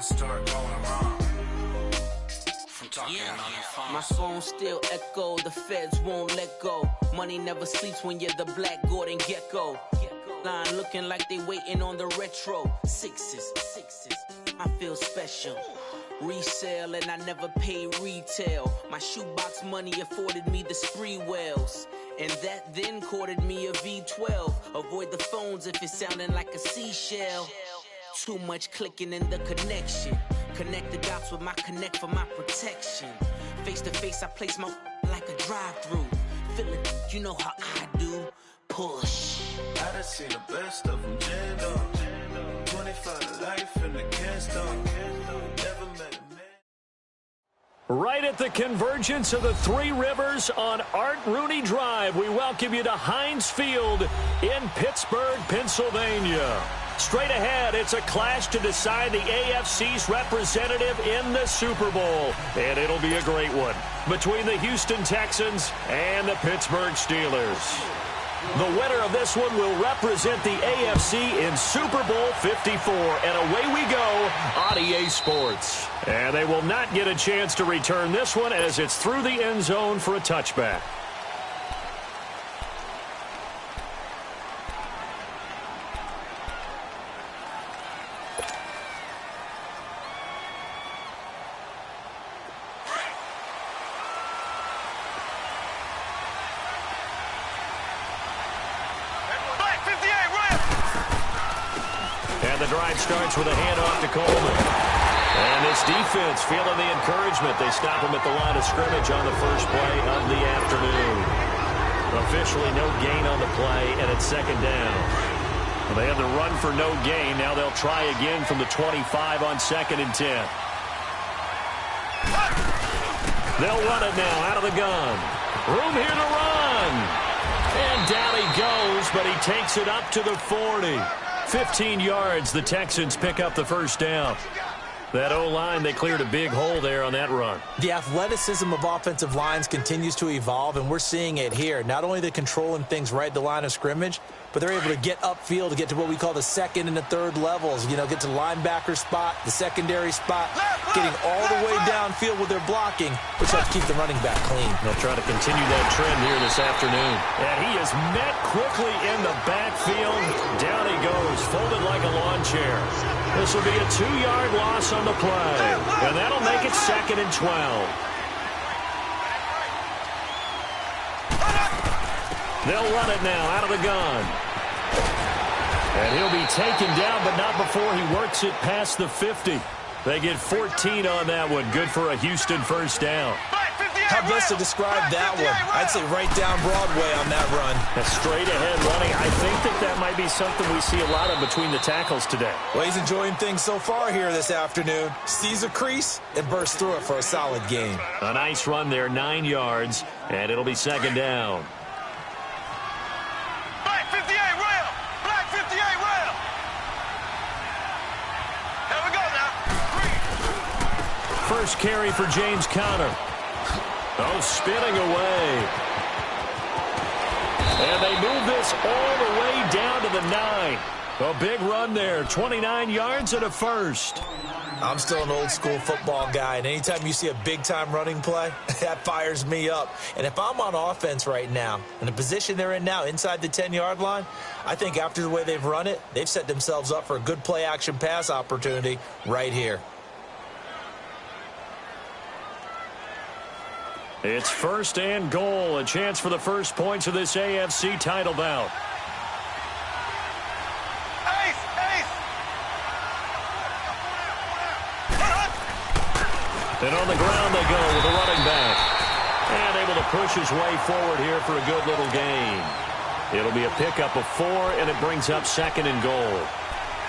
start going wrong. From talking on the phone. My phone still echo, the feds won't let go. Money never sleeps when you're the Black Gordon Gecko. Line looking like they waiting on the retro. Sixes, I feel special. Resale and I never pay retail. My shoebox money afforded me the spree wells. And that then courted me a V12. Avoid the phones if it's sounding like a seashell. Too much clicking in the connection. Connect the dots with my connect for my protection. Face to face, I place my like a drive-through. Feel it, you know how I do. Push. I done seen the best of them jammed up. 25 to life in the cast up. Never met a man. Right at the convergence of the Three Rivers on Art Rooney Drive, we welcome you to Heinz Field in Pittsburgh, Pennsylvania. Straight ahead, it's a clash to decide the AFC's representative in the Super Bowl. And it'll be a great one between the Houston Texans and the Pittsburgh Steelers. The winner of this one will represent the AFC in Super Bowl 54. And away we go on EA Sports. And they will not get a chance to return this one as it's through the end zone for a touchback. Starts with a handoff to Coleman. And this defense feeling the encouragement. They stop him at the line of scrimmage on the first play of the afternoon. Officially no gain on the play, and it's second down. Well, they had the run for no gain. Now they'll try again from the 25 on 2nd and 10. They'll run it now out of the gun. Room here to run. And down he goes, but he takes it up to the 40. 15 yards, the Texans pick up the first down. That O-line, they cleared a big hole there on that run. The athleticism of offensive lines continues to evolve, and we're seeing it here. Not only are they controlling things right at the line of scrimmage, but they're able to get upfield to get to what we call the second and the third levels. You know, get to the linebacker spot, the secondary spot, getting all the way downfield with their blocking, which helps keep the running back clean. They'll try to continue that trend here this afternoon. And he is met quickly in the backfield. Down he goes, folded like a lawn chair. This will be a 2-yard loss on the play. And that'll make it 2nd and 12. They'll run it now out of the gun. And he'll be taken down, but not before he works it past the 50. They get 14 on that one. Good for a Houston first down. How best to describe that one? I'd say right down Broadway on that run. A straight ahead running. I think that might be something we see a lot of between the tackles today. Well, he's enjoying things so far here this afternoon. Sees a crease and bursts through it for a solid gain. A nice run there, 9 yards, and it'll be second down. Black 58 rail! Black 58 rail! Here we go now. First carry for James Conner. Oh, spinning away. And they move this all the way down to the 9. A big run there, 29 yards and a first. I'm still an old-school football guy, and anytime you see a big-time running play, that fires me up. And if I'm on offense right now, in the position they're in now, inside the 10-yard line, I think after the way they've run it, they've set themselves up for a good play-action pass opportunity right here. It's 1st and goal, a chance for the first points of this AFC title bout. And on the ground they go with a running back. And able to push his way forward here for a good little gain. It'll be a pickup of 4, and it brings up 2nd and goal.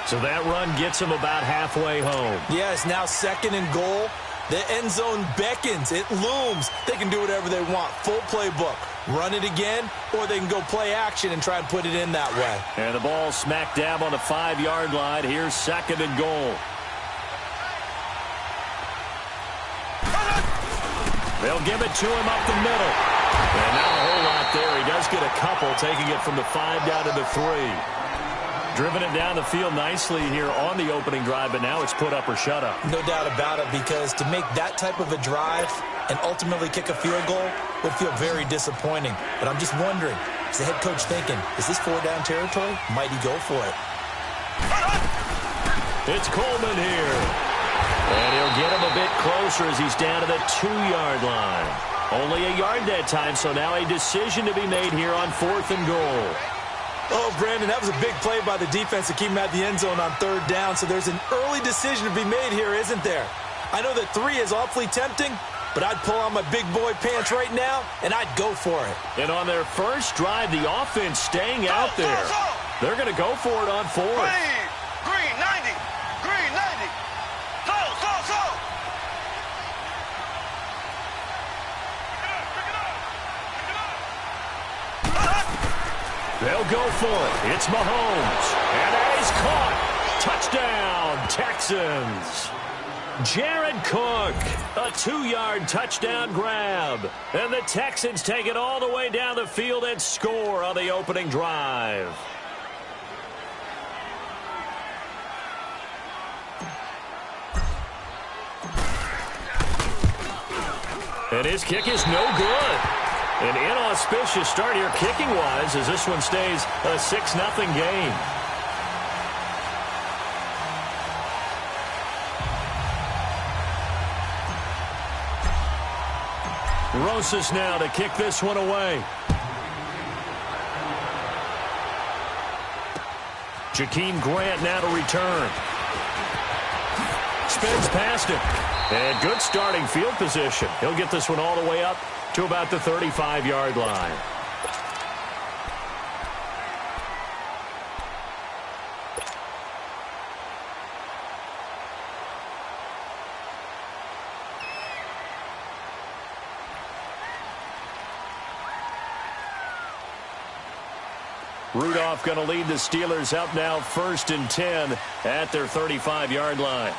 So that run gets him about halfway home. Yes, now 2nd and goal. The end zone beckons. It looms. They can do whatever they want. Full playbook. Run it again, or they can go play action and try and put it in that way. And the ball smack dab on the 5-yard line. Here's 2nd and goal. They'll give it to him up the middle. And not a whole lot there. He does get a couple, taking it from the 5 down to the 3. Driven it down the field nicely here on the opening drive, but now it's put up or shut up. No doubt about it, because to make that type of a drive and ultimately kick a field goal would feel very disappointing. But I'm just wondering, is the head coach thinking, is this 4-down territory? Might he go for it? It's Coleman here. And he'll get him a bit closer as he's down to the 2-yard line. Only a yard that time, so now a decision to be made here on 4th and goal. Oh, Brandon, that was a big play by the defense to keep him at the end zone on 3rd down, so there's an early decision to be made here, isn't there? I know that 3 is awfully tempting, but I'd pull on my big boy pants right now, and I'd go for it. And on their first drive, the offense staying out there. They're going to go for it on 4th. Green 90. Green 90. So. They'll go for it. It's Mahomes. And he's caught. Touchdown, Texans. Jared Cook, a 2-yard touchdown grab. And the Texans take it all the way down the field and score on the opening drive. And his kick is no good. An inauspicious start here kicking-wise as this one stays a 6-0 game. Rosas now to kick this one away. Jakeem Grant now to return. Spins past him. And good starting field position. He'll get this one all the way up to about the 35-yard line. Rudolph going to lead the Steelers up now 1st and 10 at their 35-yard line.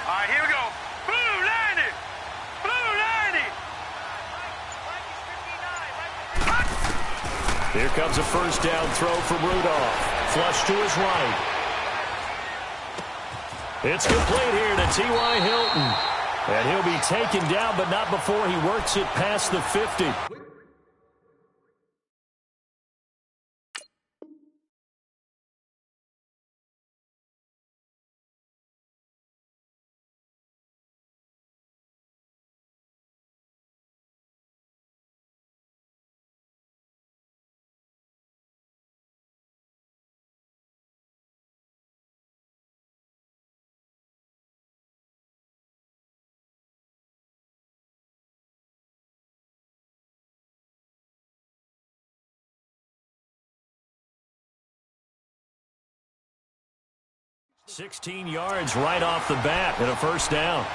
All right, here we go. Blue 90. Blue 90. Here comes a 1st down throw from Rudolph. Flush to his right. It's complete here to T.Y. Hilton. And he'll be taken down, but not before he works it past the 50. $16 yards right off the bat and a 1st down.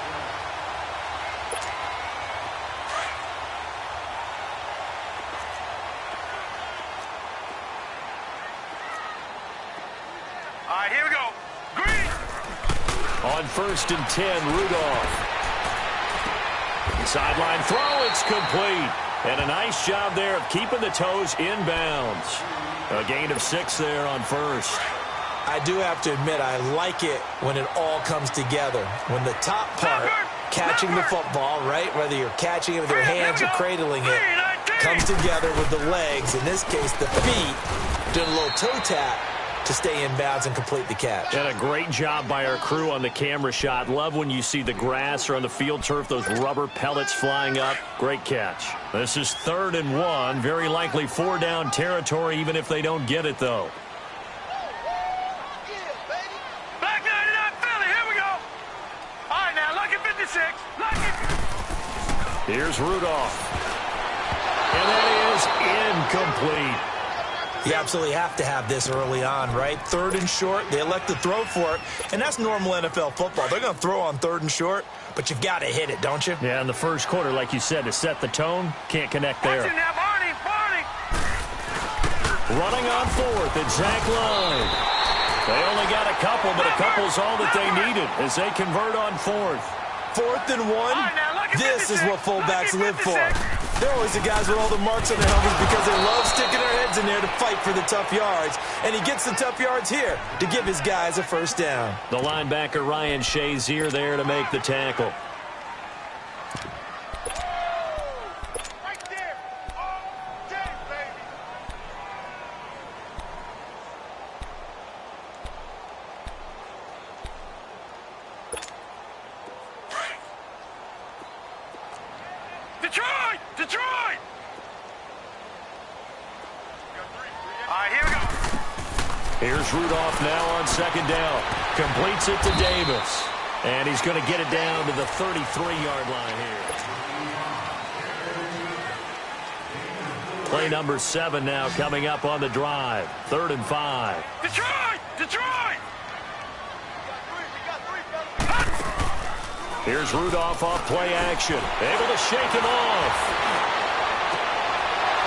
All right, here we go. Green. On 1st and 10, Rudolph. Sideline throw, it's complete. And a nice job there of keeping the toes inbounds. A gain of 6 there on 1st. I do have to admit, I like it when it all comes together. When the top part, catching the football, right, whether you're catching it with your hands or cradling it, comes together with the legs, in this case the feet, doing a little toe tap to stay in bounds and complete the catch. And a great job by our crew on the camera shot. Love when you see the grass or on the field turf, those rubber pellets flying up. Great catch. This is 3rd and 1, very likely 4-down territory even if they don't get it, though. Here's Rudolph. And that is incomplete. You absolutely have to have this early on, right? 3rd and short, they elect to throw for it, and that's normal NFL football. They're going to throw on 3rd and short, but you've got to hit it, don't you? Yeah, in the first quarter, like you said, to set the tone, can't connect there. Barney. Running on 4th, it's Zach Line. They only got a couple's all that they needed as they convert on 4th. 4th and 1. This is what fullbacks live for. They're always the guys with all the marks on their helmets because they love sticking their heads in there to fight for the tough yards. And he gets the tough yards here to give his guys a first down. The linebacker Ryan Shazier there to make the tackle. Detroit! Detroit! All right, here we go. Here's Rudolph now on second down. Completes it to Davis. And he's going to get it down to the 33-yard line here. Play number 7 now coming up on the drive. 3rd and 5. Detroit! Detroit! Here's Rudolph off play action. Able to shake him off.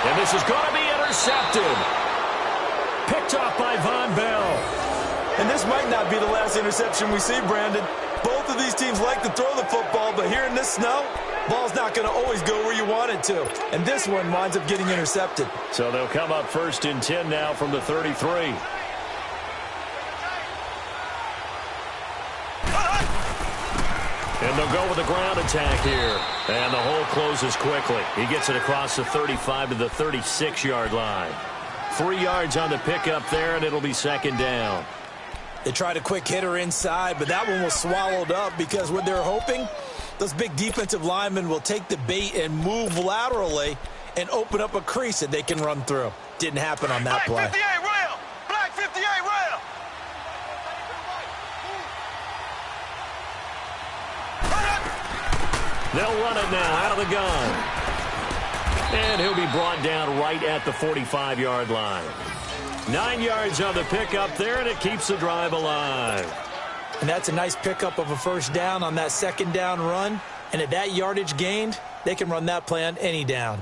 And this is going to be intercepted. Picked off by Von Bell. And this might not be the last interception we see, Brandon. Both of these teams like to throw the football, but here in this snow, ball's not going to always go where you want it to. And this one winds up getting intercepted. So they'll come up 1st and 10 now from the 33. And they'll go with a ground attack here. And the hole closes quickly. He gets it across the 35 to the 36-yard line. 3 yards on the pickup there, and it'll be 2nd down. They tried a quick hitter inside, but that one was swallowed up because what they're hoping, those big defensive linemen will take the bait and move laterally and open up a crease that they can run through. Didn't happen on that play. Black 58 rail! Black 58 rail! They'll run it now out of the gun. And he'll be brought down right at the 45-yard line. 9 yards on the pickup there, and it keeps the drive alive. And that's a nice pickup of a first down on that 2nd down run. And at that yardage gained, they can run that play on any down.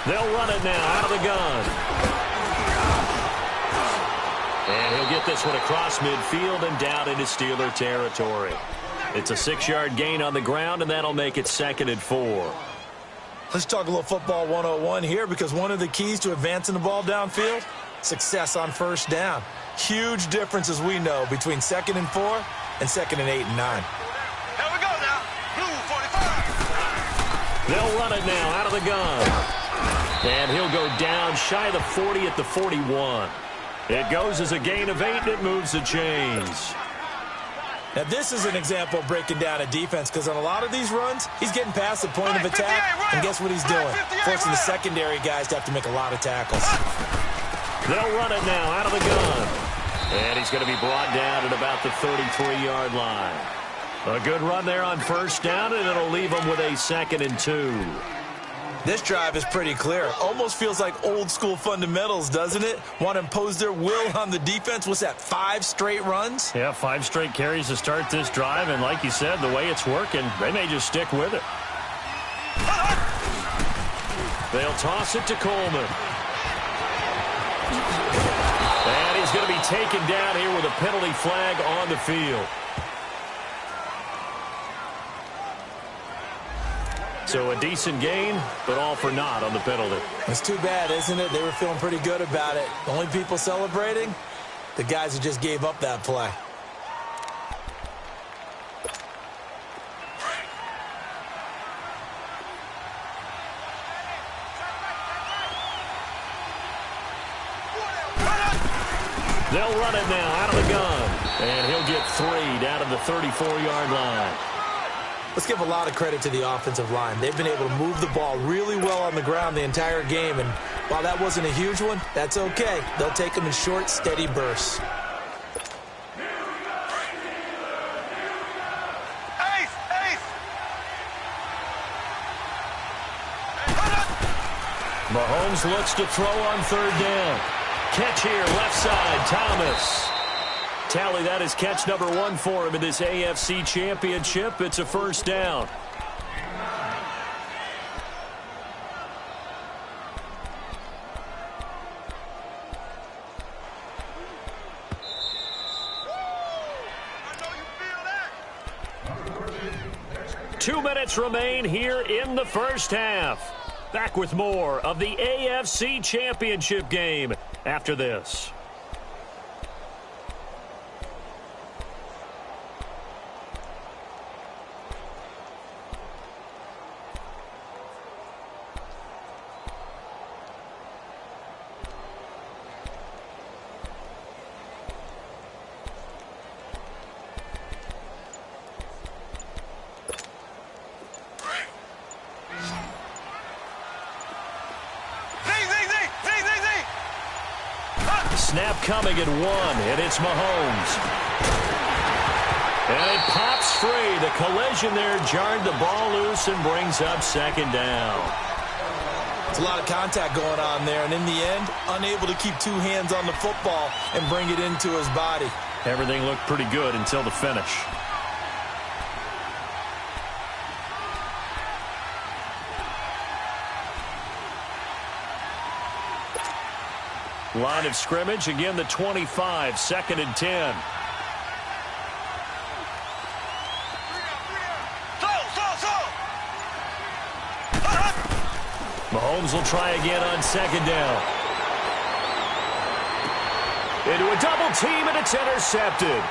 They'll run it now out of the gun. And he'll get this one across midfield and down into Steeler territory. It's a 6-yard gain on the ground, and that'll make it 2nd and 4. Let's talk a little football 101 here, because one of the keys to advancing the ball downfield, success on first down. Huge difference, as we know, between 2nd and 4 and 2nd and 8 and 9. Here we go now. Blue 45. They'll run it now out of the gun. And he'll go down shy of the 40 at the 41. It goes as a gain of 8, and it moves the chains. Now, this is an example of breaking down a defense, because on a lot of these runs, he's getting past the point of attack, and guess what he's doing? Forcing the secondary guys to have to make a lot of tackles. They'll run it now out of the gun. And he's going to be brought down at about the 33-yard line. A good run there on first down, and it'll leave him with a 2nd and 2. This drive is pretty clear. Almost feels like old-school fundamentals, doesn't it? Want to impose their will on the defense. What's that, 5 straight runs? Yeah, 5 straight carries to start this drive, and like you said, the way it's working, they may just stick with it. They'll toss it to Coleman. And he's going to be taken down here with a penalty flag on the field. So a decent gain, but all for naught on the penalty. It's too bad, isn't it? They were feeling pretty good about it. The only people celebrating, the guys who just gave up that play. They'll run it now out of the gun. And he'll get 3 down to the 34-yard line. Let's give a lot of credit to the offensive line. They've been able to move the ball really well on the ground the entire game. And while that wasn't a huge one, that's okay. They'll take them in short, steady bursts. Mahomes looks to throw on 3rd down. Catch here, left side, Thomas. Tally, that is catch number 1 for him in this AFC Championship. It's a first down. 2 minutes remain here in the first half. Back with more of the AFC Championship game after this. Snap coming at 1, and it's Mahomes. And it pops free. The collision there jarred the ball loose and brings up second down. It's a lot of contact going on there, and in the end, unable to keep two hands on the football and bring it into his body. Everything looked pretty good until the finish. Line of scrimmage, again the 25, 2nd and 10. Mahomes will try again on 2nd down. Into a double team, and it's intercepted.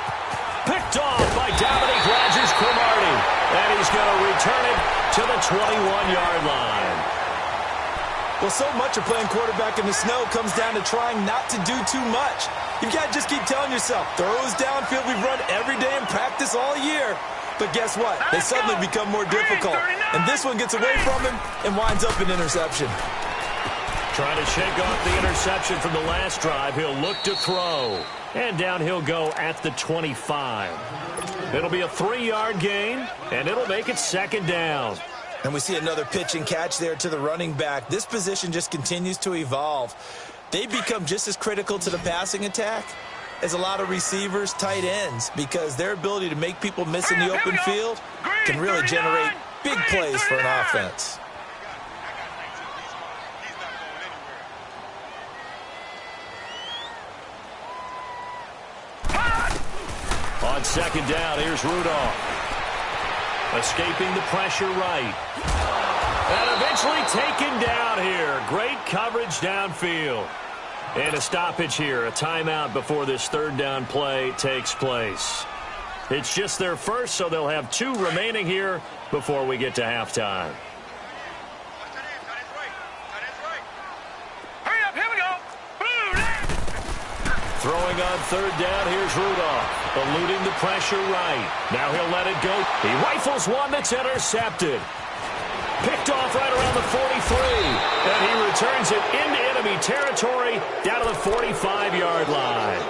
Picked off by Dominique Rodgers-Cromartie. And he's going to return it to the 21-yard line. Well, so much of playing quarterback in the snow comes down to trying not to do too much. You've got to just keep telling yourself, throws downfield we've run every day in practice all year. But guess what? They suddenly become more difficult. And this one gets away from him and winds up an interception. Trying to shake off the interception from the last drive. He'll look to throw. And down he'll go at the 25. It'll be a 3-yard gain, and it'll make it 2nd down. And we see another pitch and catch there to the running back. This position just continues to evolve. They become just as critical to the passing attack as a lot of receivers, tight ends, because their ability to make people miss in the open field can really generate big plays for an offense. On 2nd down, here's Rudolph. Escaping the pressure right. And eventually taken down here. Great coverage downfield. And a stoppage here, a timeout before this 3rd down play takes place. It's just their first, so they'll have 2 remaining here before we get to halftime. Hurry up, here we go. Throwing on 3rd down, here's Rudolph. Eluding the pressure right. Now he'll let it go. He rifles one that's intercepted. Picked off right around the 43. And he returns it into enemy territory down to the 45-yard line.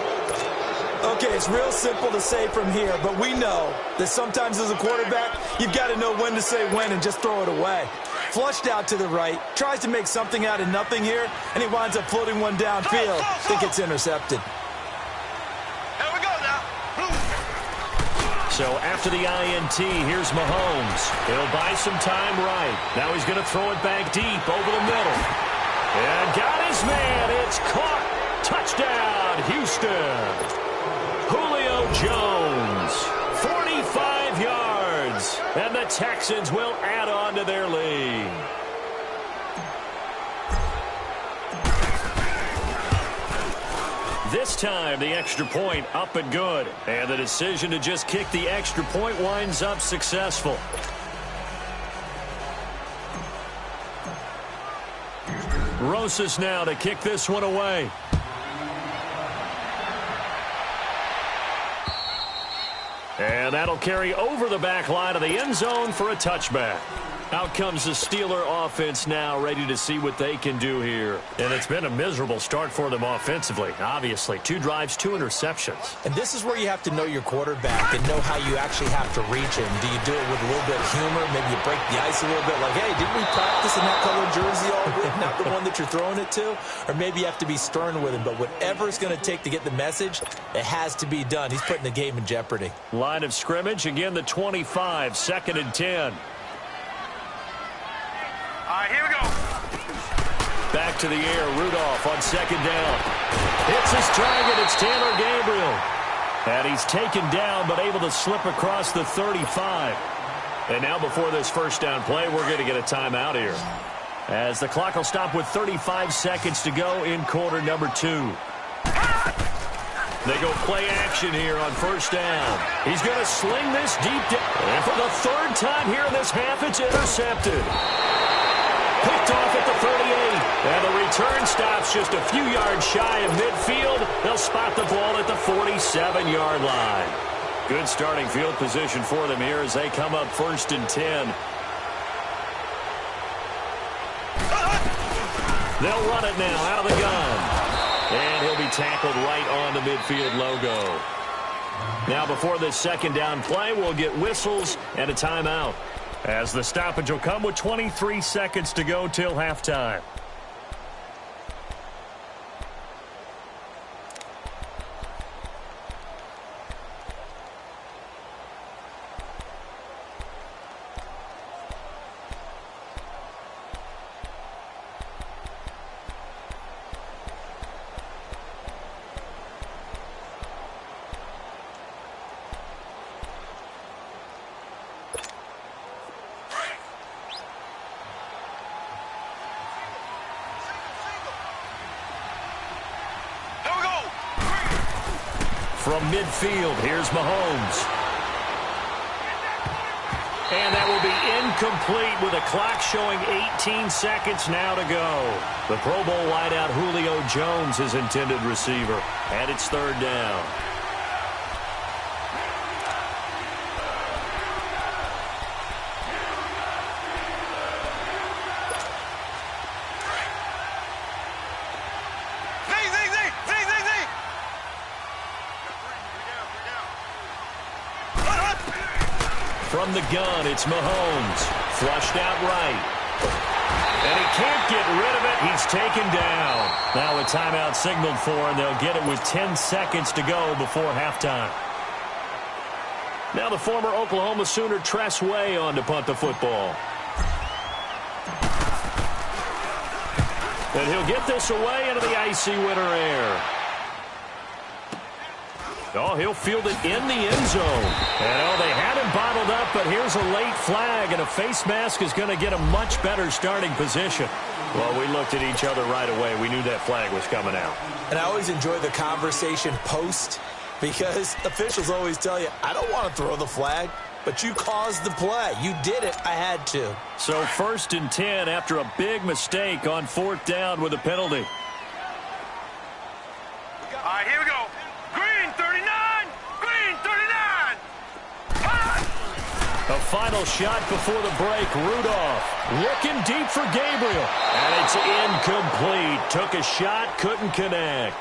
Okay, it's real simple to say from here, but we know that sometimes as a quarterback, you've got to know when to say when and just throw it away. Flushed out to the right, tries to make something out of nothing here, and he winds up floating one downfield that gets intercepted. So after the INT, here's Mahomes. He'll buy some time right. Now he's going to throw it back deep over the middle. And got his man. It's caught. Touchdown, Houston. Julio Jones, 45 yards. And the Texans will add on to their lead. This time, the extra point up and good. And the decision to just kick the extra point winds up successful. Rosas now to kick this one away. And that'll carry over the back line of the end zone for a touchback. Out comes the Steeler offense now, ready to see what they can do here. And it's been a miserable start for them offensively, obviously. 2 drives, 2 interceptions. And this is where you have to know your quarterback and know how you actually have to reach him. Do you do it with a little bit of humor? Maybe you break the ice a little bit, like, hey, didn't we practice in that color jersey all week? Not the one that you're throwing it to? Or maybe you have to be stern with him. But whatever it's going to take to get the message, it has to be done. He's putting the game in jeopardy. Line of scrimmage, again the 25, 2nd and 10. All right, here we go. Back to the air, Rudolph on 2nd down. Hits his target, it's Taylor Gabriel. And he's taken down, but able to slip across the 35. And now before this first down play, we're going to get a timeout here, as the clock will stop with 35 seconds to go in quarter number 2. They go play action here on first down. He's going to sling this deep down. And for the third time here in this half, it's intercepted. Picked off at the 38. And the return stops just a few yards shy of midfield. They'll spot the ball at the 47-yard line. Good starting field position for them here as they come up 1st and 10. They'll run it now out of the gun. And he'll be tackled right on the midfield logo. Now before this second down play, we'll get whistles and a timeout, as the stoppage will come with 23 seconds to go till halftime. From midfield, here's Mahomes. And that will be incomplete with a clock showing 18 seconds now to go. The Pro Bowl wideout Julio Jones is intended receiver. And it's third down. From the gun, it's Mahomes. Flushed out right. And he can't get rid of it. He's taken down. Now a timeout signaled for, and they'll get it with 10 seconds to go before halftime. Now the former Oklahoma Sooner Tress Way on to punt the football. And he'll get this away into the icy winter air. Oh, he'll field it in the end zone. And, they had him bottled up, but here's a late flag, and a face mask is going to get a much better starting position. Well, we looked at each other right away. We knew that flag was coming out. And I always enjoy the conversation post, because officials always tell you, I don't want to throw the flag, but you caused the play. You did it. I had to. So 1st and 10 after a big mistake on 4th down with a penalty. All right, here we go. Green 39! Green 39! A final shot before the break. Rudolph looking deep for Gabriel. And it's incomplete. Took a shot, couldn't connect.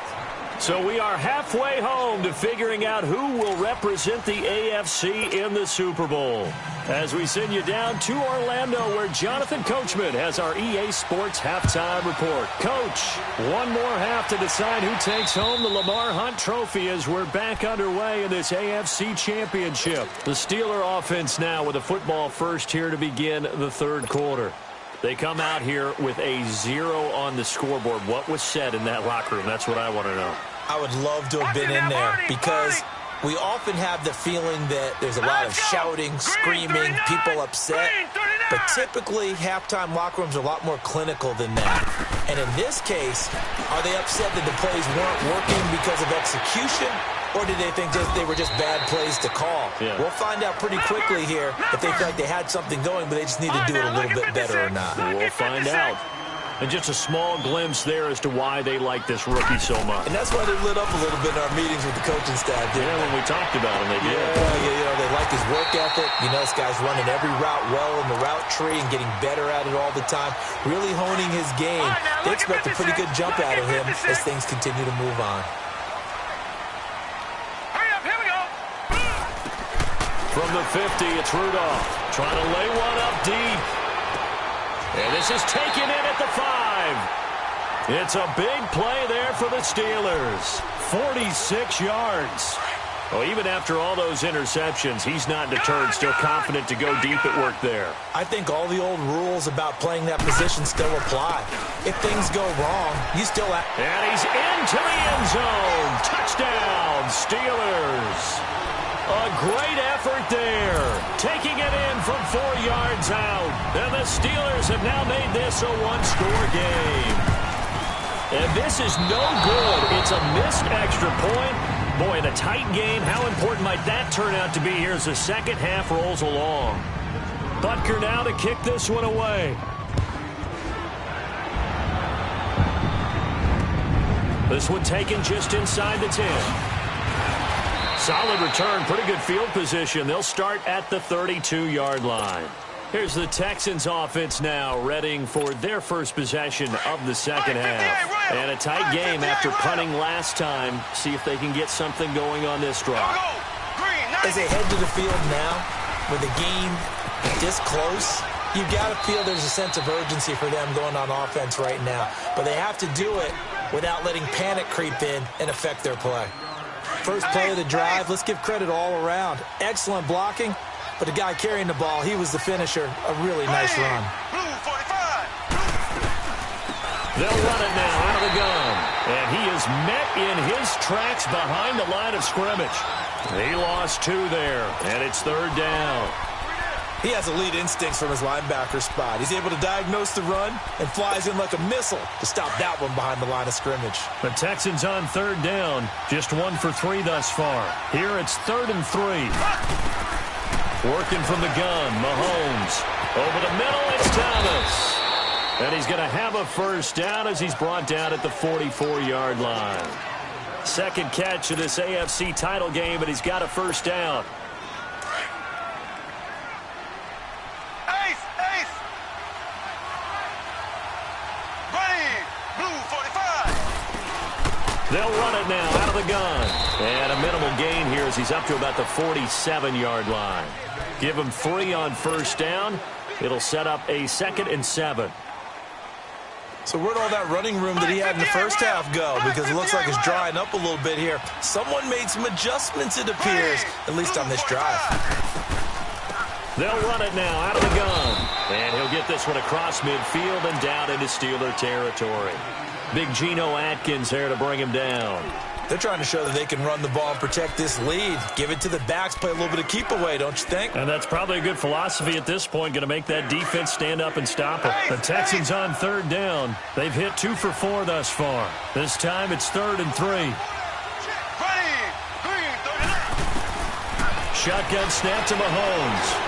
So we are halfway home to figuring out who will represent the AFC in the Super Bowl, as we send you down to Orlando, where Jonathan Coachman has our EA Sports halftime report. Coach, one more half to decide who takes home the Lamar Hunt Trophy as we're back underway in this AFC Championship. The Steeler offense now with a football first here to begin the third quarter. They come out here with a 0 on the scoreboard. What was said in that locker room? That's what I want to know. I would love to have been in there, because we often have the feeling that there's a lot of shouting, screaming, people upset. But typically, halftime locker rooms are a lot more clinical than that. And in this case, are they upset that the plays weren't working because of execution? Or did they think they were just bad plays to call? Yeah. We'll find out pretty quickly here if they feel like they had something going, but they just need to do it a little bit better or not. We'll find out. And just a small glimpse there as to why they like this rookie so much. And that's why they lit up a little bit in our meetings with the coaching staff. Yeah, when we talked about him, they did. Yeah, they like his work ethic. You know, this guy's running every route well in the route tree and getting better at it all the time, really honing his game. They expect a pretty good jump out of him as things continue to move on. From the 50, it's Rudolph trying to lay one up deep. And this is taken in at the 5. It's a big play there for the Steelers. 46 yards. Well, even after all those interceptions, he's not deterred, still confident to go deep at work there. I think all the old rules about playing that position still apply. If things go wrong, you still have... And he's into the end zone. Touchdown, Steelers. A great effort there. Taking Taking it in from 4 yards out. And the Steelers have now made this a one-score game. And this is no good. It's a missed extra point. Boy, in a tight game, how important might that turn out to be here as the second half rolls along? Butker now to kick this one away. This one taken just inside the 10. Solid return, pretty good field position. They'll start at the 32-yard line. Here's the Texans offense now, readying for their first possession of the second half. And a tight game after punting last time. See if they can get something going on this drive. As they head to the field now, with the game this close, you've got to feel there's a sense of urgency for them going on offense right now. But they have to do it without letting panic creep in and affect their play. First play of the drive, let's give credit all around. Excellent blocking, but the guy carrying the ball, he was the finisher. A really nice run. They'll run it now out of the gun. And he is met in his tracks behind the line of scrimmage. He lost 2 there, and it's third down. He has elite instincts from his linebacker spot. He's able to diagnose the run and flies in like a missile to stop that one behind the line of scrimmage. The Texans on third down, just 1 for 3 thus far. Here it's 3rd and 3. Working from the gun, Mahomes. Over the middle, it's Thomas. And he's going to have a first down as he's brought down at the 44-yard line. Second catch of this AFC title game, and he's got a first down. They'll run it now out of the gun. And a minimal gain here as he's up to about the 47-yard line. Give him 3 on first down. It'll set up a 2nd and 7. So where'd all that running room that he had in the first half go? Because it looks like it's drying up a little bit here. Someone made some adjustments, it appears, at least on this drive. They'll run it now out of the gun. And he'll get this one across midfield and down into Steeler territory. Big Geno Atkins there to bring him down. They're trying to show that they can run the ball and protect this lead. Give it to the backs, play a little bit of keep away, don't you think? And that's probably a good philosophy at this point, going to make that defense stand up and stop it. The Texans on third down. They've hit 2 for 4 thus far. This time it's 3rd and 3. Shotgun snap to Mahomes.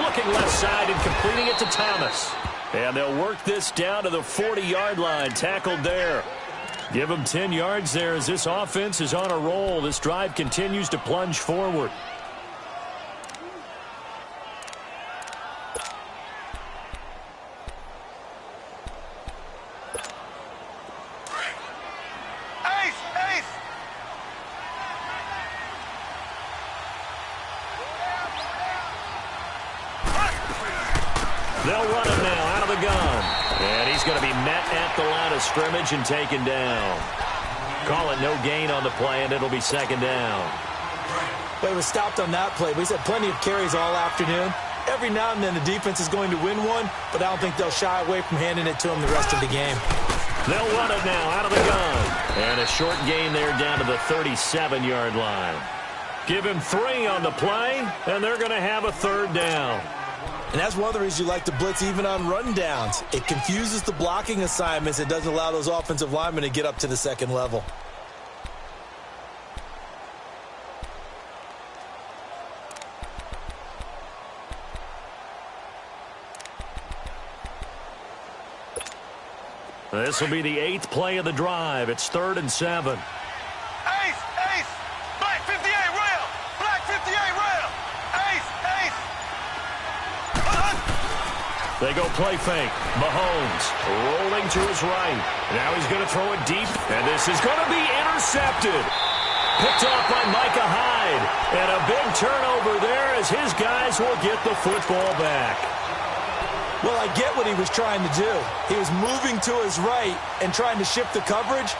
Looking left side and completing it to Thomas. And they'll work this down to the 40-yard line. Tackled there. Give them 10 yards there as this offense is on a roll. This drive continues to plunge forward. They'll run it now out of the gun. And he's going to be met at the line of scrimmage and taken down. Call it no gain on the play, and it'll be 2nd down. Well, he was stopped on that play, but he's had plenty of carries all afternoon. Every now and then the defense is going to win one, but I don't think they'll shy away from handing it to him the rest of the game. They'll run it now out of the gun. And a short gain there down to the 37-yard line. Give him 3 on the play, and they're going to have a 3rd down. And that's one of the reasons you like to blitz even on rundowns. It confuses the blocking assignments. It doesn't allow those offensive linemen to get up to the second level. This will be the 8th play of the drive. It's 3rd and 7. Black 58 rail. Black 58 rail. Ace. They go play fake. Mahomes rolling to his right. Now he's going to throw it deep, and this is going to be intercepted. Picked off by Micah Hyde. And a big turnover there as his guys will get the football back. Well, I get what he was trying to do. He was moving to his right and trying to shift the coverage,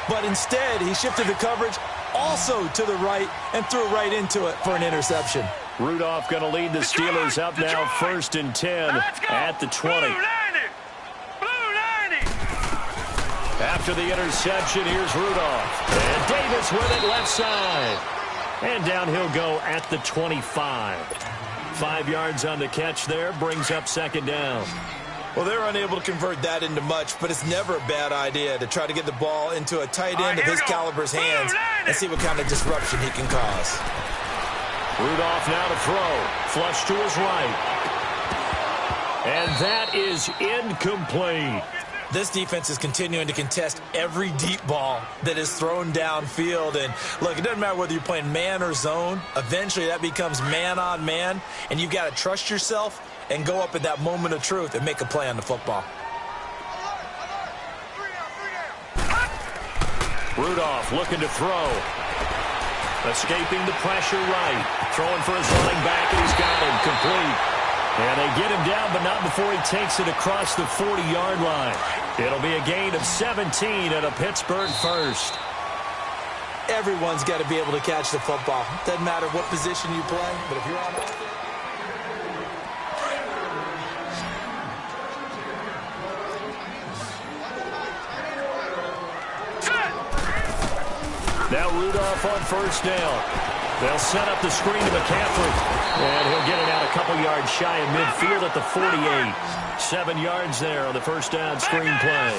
but instead he shifted the coverage also to the right and threw right into it for an interception. Rudolph going to lead the Steelers up now 1st and 10 at the 20. Blue 90. After the interception, here's Rudolph. And Davis with it left side. And down he'll go at the 25. 5 yards on the catch there, brings up second down. Well, they're unable to convert that into much, but it's never a bad idea to try to get the ball into a tight end of his caliber's hands and see what kind of disruption he can cause. Rudolph now to throw. Flush to his right. And that is incomplete. This defense is continuing to contest every deep ball that is thrown downfield. And, look, it doesn't matter whether you're playing man or zone. Eventually that becomes man on man, and you've got to trust yourself and go up at that moment of truth and make a play on the football. Rudolph looking to throw. Escaping the pressure right. Throwing for his running back, and he's got him complete. And they get him down, but not before he takes it across the 40-yard line. It'll be a gain of 17 and a Pittsburgh first. Everyone's got to be able to catch the football. Doesn't matter what position you play, but if you're on offense. Now Rudolph on first down. They'll set up the screen to McCaffrey. And he'll get it out a couple yards shy of midfield at the 48. 7 yards there on the first down screen play.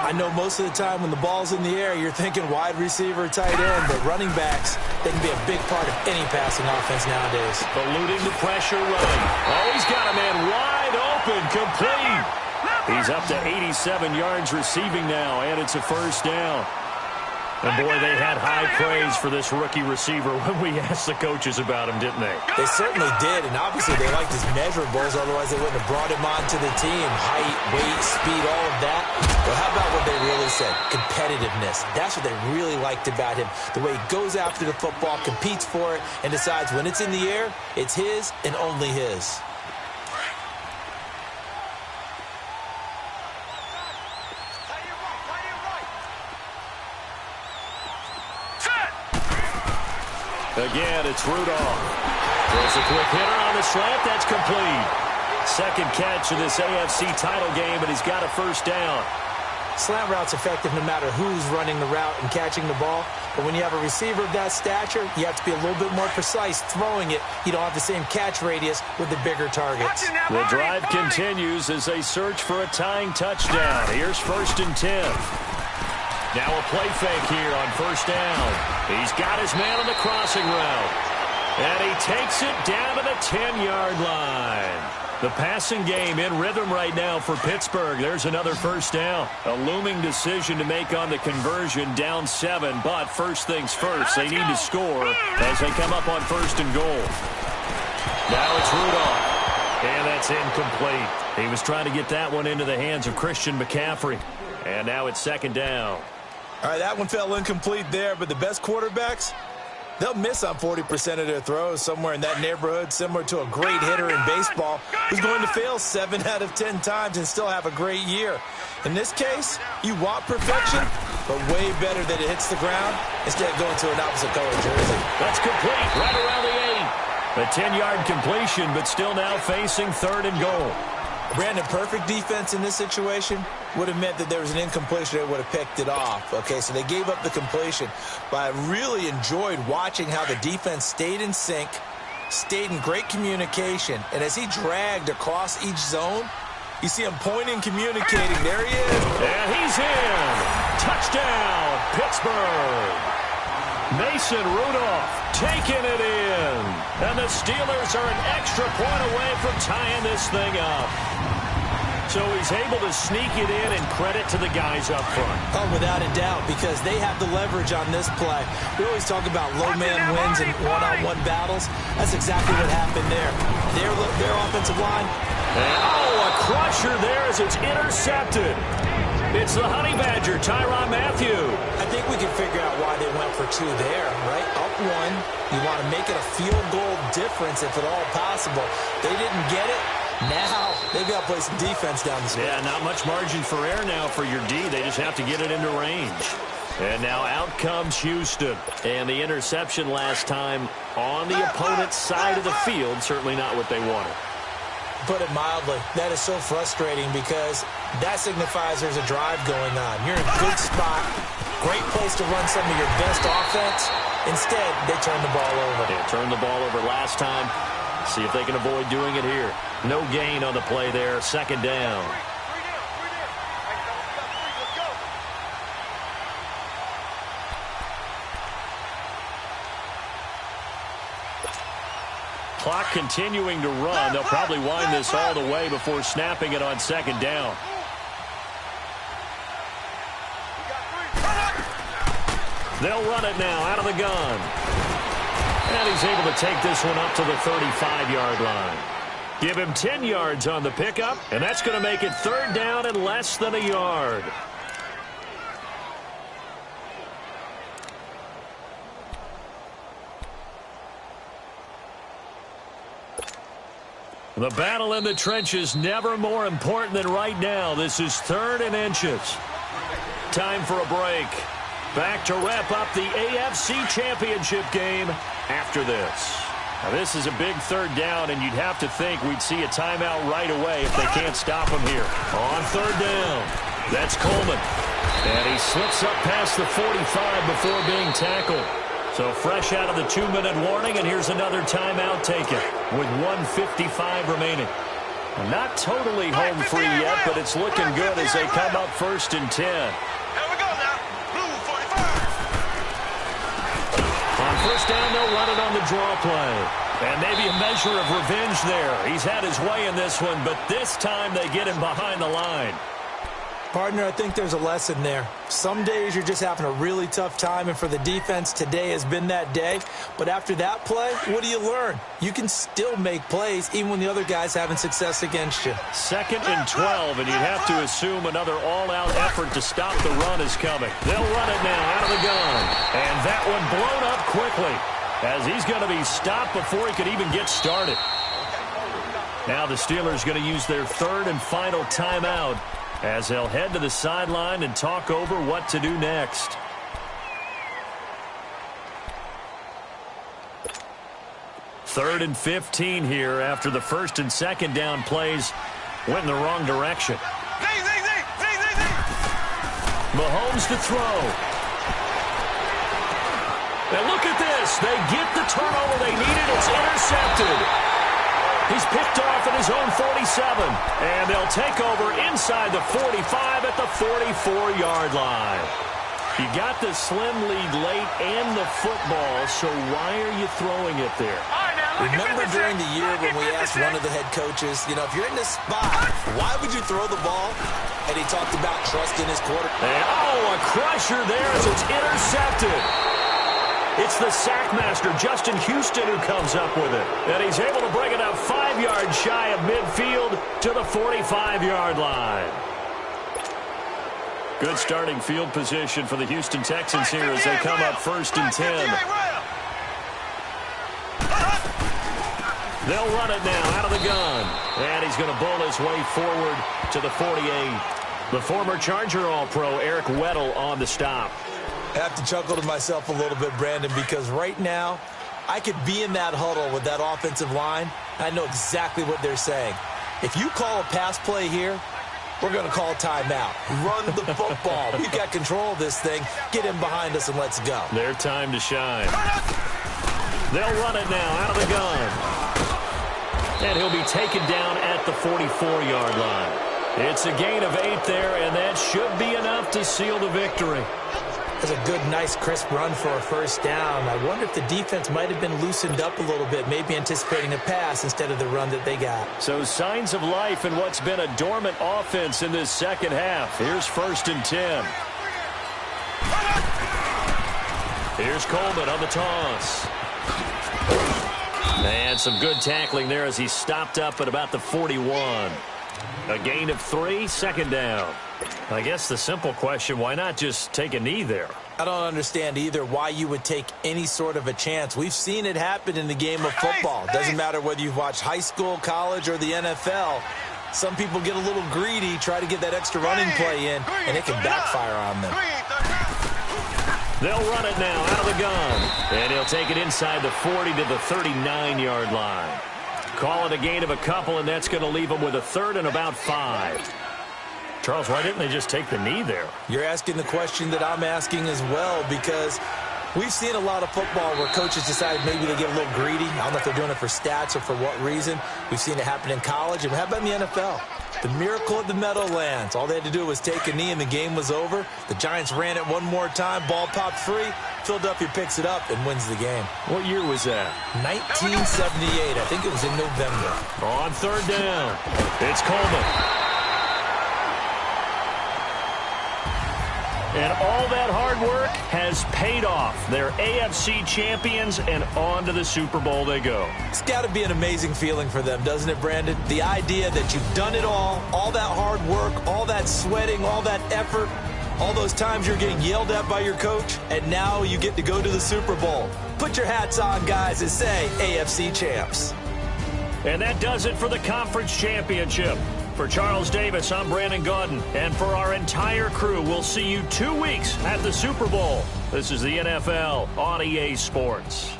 I know most of the time when the ball's in the air, you're thinking wide receiver, tight end, but running backs, they can be a big part of any passing offense nowadays. Eluding the pressure right. Oh, he's got a man wide open, complete. He's up to 87 yards receiving now, and it's a first down. And, boy, they had high praise for this rookie receiver when we asked the coaches about him, didn't they? They certainly did, and obviously they liked his measurables, otherwise they wouldn't have brought him onto the team. Height, weight, speed, all of that. But how about what they really said? Competitiveness. That's what they really liked about him. The way he goes after the football, competes for it, and decides when it's in the air, it's his and only his. Again, it's Rudolph. Throws a quick hitter on the slant. That's complete. Second catch of this AFC title game, and he's got a first down. Slant route's effective no matter who's running the route and catching the ball. But when you have a receiver of that stature, you have to be a little bit more precise throwing it. You don't have the same catch radius with the bigger targets. The drive continues as they search for a tying touchdown. Here's 1st and 10. Now a play fake here on first down. He's got his man on the crossing route. And he takes it down to the 10-yard line. The passing game in rhythm right now for Pittsburgh. There's another first down. A looming decision to make on the conversion, down 7. But first things first, they need to score as they come up on 1st and goal. Now it's Rudolph. And that's incomplete. He was trying to get that one into the hands of Christian McCaffrey. And now it's 2nd down. All right, that one fell incomplete there, but the best quarterbacks, they'll miss on 40% of their throws, somewhere in that neighborhood, similar to a great hitter in baseball who's going to fail 7 out of 10 times and still have a great year. In this case, you want perfection, but way better that it hits the ground instead of going to an opposite color jersey. That's complete, right around the 8. A 10-yard completion, but still now facing 3rd and goal. Brandon, perfect defense in this situation would have meant that there was an incompletion that would have picked it off. Okay, so they gave up the completion. But I really enjoyed watching how the defense stayed in sync, stayed in great communication. And as he dragged across each zone, you see him pointing, communicating. There he is. And he's in. Touchdown, Pittsburgh. Mason Rudolph taking it in. And the Steelers are an extra point away from tying this thing up. So he's able to sneak it in, and credit to the guys up front. Oh, without a doubt, because they have the leverage on this play. We always talk about low man wins and one-on-one battles. That's exactly what happened there. Their offensive line. And, oh, a crusher there as it's intercepted. It's the Honey Badger, Tyrann Mathieu. I think we can figure out why they went for 2 there, right? Up 1, you want to make it a field goal difference if at all possible. They didn't get it. Now they've got to play some defense down the stretch. Yeah, not much margin for error now for your D. They just have to get it into range. And now out comes Houston. And the interception last time on the opponent's side of the field, certainly not what they wanted. Put it mildly, that is so frustrating because that signifies there's a drive going on. You're in a good spot, great place to run some of your best offense. Instead, they turn the ball over. They turned the ball over last time. See if they can avoid doing it here. No gain on the play there. Second down. Clock continuing to run. They'll probably wind this all the way before snapping it on second down. They'll run it now out of the gun. And he's able to take this one up to the 35-yard line. Give him 10 yards on the pickup, and that's going to make it third down and less than a yard. The battle in the trenches never more important than right now. This is third and inches. Time for a break. Back to wrap up the AFC Championship game after this. Now, this is a big third down, and you'd have to think we'd see a timeout right away if they can't stop him here. On third down, that's Coleman. And he slips up past the 45 before being tackled. So fresh out of the 2-minute warning, and here's another timeout taken with 1:55 remaining. Not totally home free yet, but it's looking good as they come up first and 10. Here we go now. Blue 45. On first down, they'll run it on the draw play. And maybe a measure of revenge there. He's had his way in this one, but this time they get him behind the line. Partner, I think there's a lesson there. Some days you're just having a really tough time, and for the defense, today has been that day. But after that play, what do you learn? You can still make plays even when the other guy's having success against you. Second and 12, and you'd have to assume another all-out effort to stop the run is coming. They'll run it now out of the gun. And that one blown up quickly as he's going to be stopped before he could even get started. Now the Steelers going to use their third and final timeout as they'll head to the sideline and talk over what to do next. Third and 15 here after the first and second down plays went in the wrong direction. Mahomes to throw. And look at this. They get the turnover they needed. It's intercepted. He's picked off at his own 47, and they'll take over inside the 45 at the 44-yard line. You got the slim lead late and the football, so why are you throwing it there? Remember during the year when we asked one of the head coaches, you know, if you're in this spot, why would you throw the ball? And he talked about trusting his quarterback. And, a crusher there as it's intercepted. It's the sack master, Justin Houston, who comes up with it. And he's able to bring it up 5 yards shy of midfield to the 45-yard line. Good starting field position for the Houston Texans here as they come up first and 10. They'll run it now out of the gun. And he's going to bull his way forward to the 48. The former Charger All-Pro Eric Weddle on the stop. I have to chuckle to myself a little bit, Brandon, because right now I could be in that huddle with that offensive line. I know exactly what they're saying. If you call a pass play here, we're going to call a timeout. Run the football. We've got control of this thing. Get him behind us and let's go. Their time to shine. They'll run it now out of the gun. And he'll be taken down at the 44-yard line. It's a gain of 8 there, and that should be enough to seal the victory. That's a good, nice, crisp run for a first down. I wonder if the defense might have been loosened up a little bit, maybe anticipating a pass instead of the run that they got. So signs of life in what's been a dormant offense in this second half. Here's first and 10. Here's Coleman on the toss. And some good tackling there as he stopped up at about the 41. A gain of 3, second down. I guess the simple question, why not just take a knee there? I don't understand either why you would take any sort of a chance. We've seen it happen in the game of football. Doesn't matter whether you've watched high school, college, or the NFL. Some people get a little greedy, try to get that extra running play in, and it can backfire on them. They'll run it now out of the gun. And he'll take it inside the 40 to the 39-yard line. Call it a gain of a couple, and that's going to leave them with a third and about 5. Charles, why didn't they just take the knee there? You're asking the question that I'm asking as well, because We've seen a lot of football where coaches decide maybe they get a little greedy. I don't know if they're doing it for stats or for what reason. We've seen it happen in college, and how about in the NFL? The miracle of the Meadowlands. All they had to do was take a knee, and the game was over. The Giants ran it one more time. Ball popped free. Philadelphia picks it up and wins the game. What year was that? 1978. I think it was in November. On third down, it's Coleman. And all that hard work has paid off. They're AFC champions, and on to the Super Bowl they go. It's got to be an amazing feeling for them, doesn't it, Brandon? The idea that you've done it all that hard work, all that sweating, all that effort, all those times you're getting yelled at by your coach, and now you get to go to the Super Bowl. Put your hats on, guys, and say AFC champs. And that does it for the conference championship. For Charles Davis, I'm Brandon Gaudin. And for our entire crew, we'll see you 2 weeks at the Super Bowl. This is the NFL on EA Sports.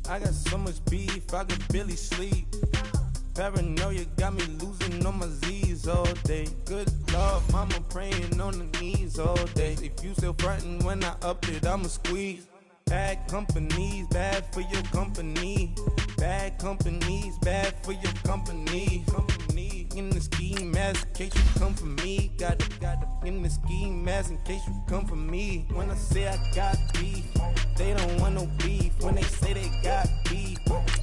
I got so much beef, I could barely sleep. Paranoia got me losing on my Z's all day. Good Lord, mama praying on the knees all day. If you still frontin' when I up it, I'ma squeeze. Bad companies, bad for your company. Bad companies, bad for your company. Company in the ski mask in case you come for me. Got it in the ski mask in case you come for me. When I say I got beef, they don't want no beef. When they say they got beef,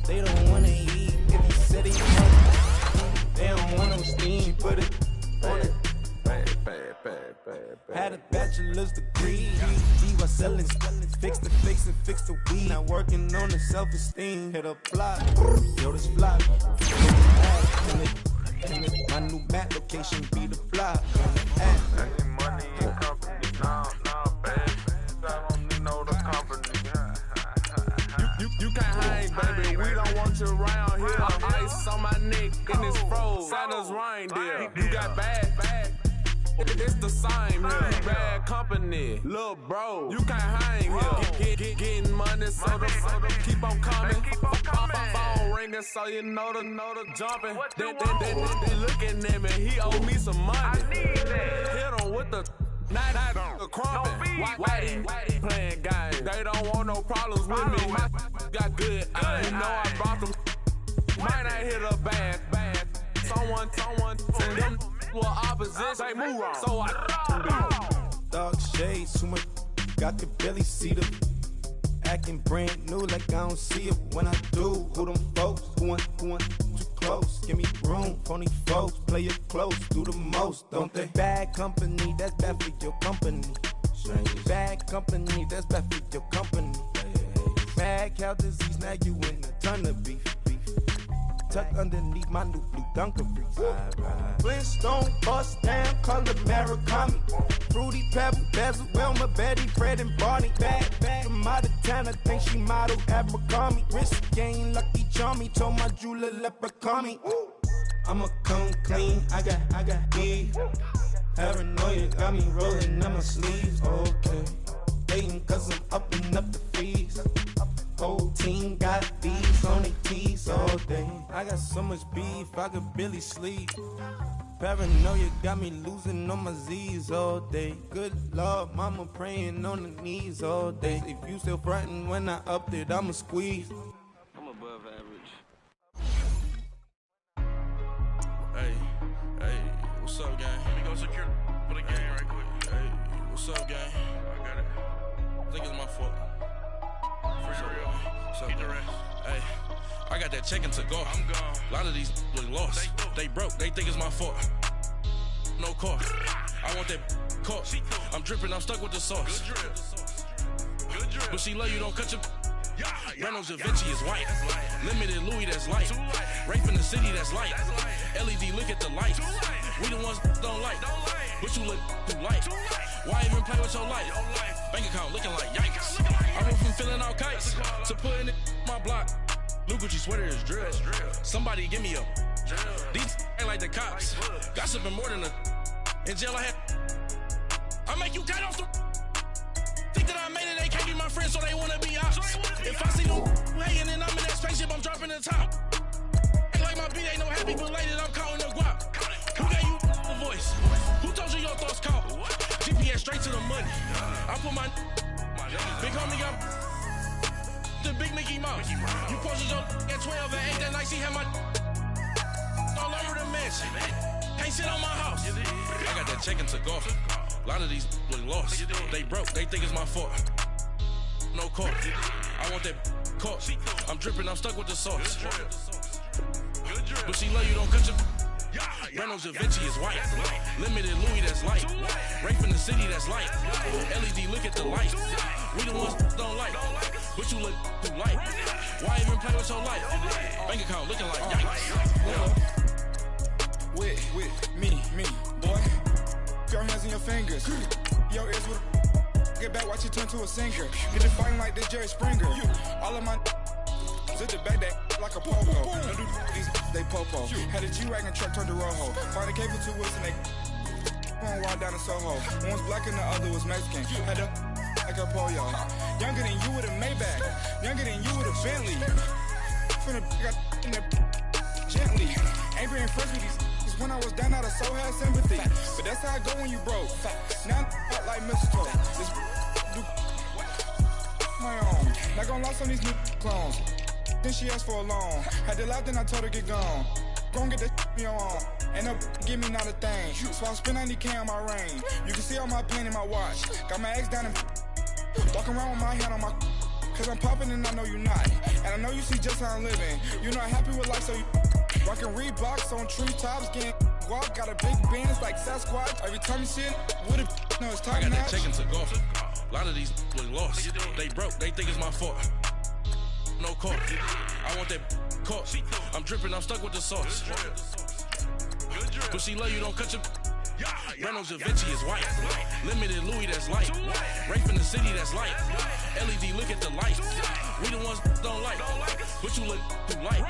they don't wanna eat. If you said they want, they don't want no steam. She put it on it. Had a bachelor's degree. He was selling, fix the fix and fix the weed. Now working on the self-esteem. Hit a block, yo, this block. My new map location be the block. Money and company, no, baby. I don't know the company. You can't hang, baby. We don't want you around here. Ice on my neck in this froze. Santa's reindeer. You got bad. It's the same here. Bad company, little bro. You can't hang here. Getting money, so the keep on coming. Phone ringing, so you know the jumping. They looking at me. He owe me some money. Hit him with the night crumping. Whitey playing games. They don't want no problems with me. My got good. You know I brought them. Might not hit a bad. Someone send them to opposition. They move wrong. So I Dark shades, too much. I could barely see them. Acting brand new like I don't see it when I do. Who them folks? Who want too close? Give me room. Phony folks play it close. Do the most, don't they? Bad company, that's bad for your company. Bad company, that's bad for your company. Mad cow disease, now you in a ton of beef. Tucked underneath my new blue Dunkaroos. Flintstone, bust down, color Murakami. Fruity Pebble, Bezel, Wilma, Betty, Fred, and Barney. Bad from out of town, I think she model Abercrombie. Wrist game, Lucky Charmy, told my jeweler leprechaun me. I'ma come clean, I got beef. Paranoia got me rolling on my sleeves, okay. Hating cause I'm upping up the fees. Whole team got beef on their teeth all day. I got so much beef, I could barely sleep. Paranoia got me losing on my Z's all day. Good Lord, mama praying on the knees all day. If you still frontin' when I upped it, I'ma squeeze. I'm above average. Hey, what's up, gang? Let me go secure for the game right quick. Hey, what's up, gang? I got it. I think it's my fault. Keep the rest. Hey, I got that chicken to go. I'm gone. A lot of these look lost. They broke. They think it's my fault. No car. I want that caught. I'm dripping. I'm stuck with the sauce. Good drip. But she love you. Don't cut your. Reynolds Da Vinci is white. Limited Louis, that's light. Rape in the city, that's light. LED, look at the lights. We the ones don't like. But you look too light. Why even play with your life? Bank account looking like yikes. I went from filling out kites to putting it in my block. Blue Gucci sweater is drill. Somebody give me a. These ain't like the cops. Gossiping more than a. In jail I had. I make you cut off the. Think that I made it, they can't be my friends, so they wanna be ops. If I see them hating and I'm in that spaceship, I'm dropping the top. Ain't like my beat ain't no happy, but lady, I'm counting the guap. Who gave you the voice? Who told you your thoughts count? GPS straight to the money. I put my big homie got the big Mickey Mouse. You posted your at 12 and 8 that night, she had my all over the mansion. Can't sit on my house. I got that chicken to go. A lot of these look lost. They broke, they think it's my fault. No car. I want that caught. I'm dripping, I'm stuck with the sauce. But she love you, don't cut your. Reynolds Da Vinci is white. Limited Louis, that's light. Rape in the city, that's light. LED, look at the lights. We the ones don't like. But you look too light. Why even play with your life? Bank account looking like yikes. With me, boy. Your hands and your fingers. Your ears with a get back, watch you turn to a singer. Get you fighting like this Jerry Springer. All of my zip the back that like a popo. Don't do these they popo. Had a G-Wagon truck turned to Rojo. Find a cable to us and they one wild down in Soho. One was black and the other was Mexican. Had a like a pollo. Younger than you with a Maybach. Younger than you with a Bentley. From the got in that gently. Ain't being friends with these. When I was down, I so had sympathy. But that's how I go when you broke. Now I'm like mistletoe. This do my own. Not gonna lie on these new clones. Then she asked for a loan. Had to laugh, then I told her get gone. Gon' get that me on. And up, give me not a thing. So I spend 90K on my ring. You can see all my pain in my watch. Got my ex down and walking around with my hand on my. Cause I'm popping and I know you not. And I know you see just how I'm living. You're not happy with life, so you. Rockin' Reeboks on treetops, getting guap, got a big band, it's like Sasquatch. Every time you see it, with it, no, it's top notch. I got that chicken to go. A lot of these look lost. They broke, they think it's my fault. No car. I want that caught. I'm dripping, I'm stuck with the sauce. But she love you, don't cut your. Reynolds Da Vinci is white. Limited Louis, that's light. Rape in the city, that's light. LED, look at the lights. We the ones don't like. But you look too light.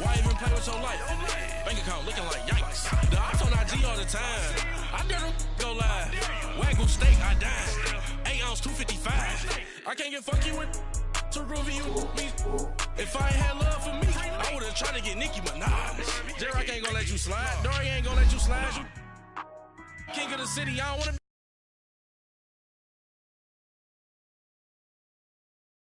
Why even play with your life? Bank account looking like yikes. The ops on IG all the time. I dare them go live. Wagyu steak, I dine. 8 ounce, 255. I can't get funky with to groovy you me. If I ain't had love for me, I would've tried to get Nicki Minaj. Derek ain't gonna let you slide. Dory ain't gonna let you slide. King of the city, I don't wanna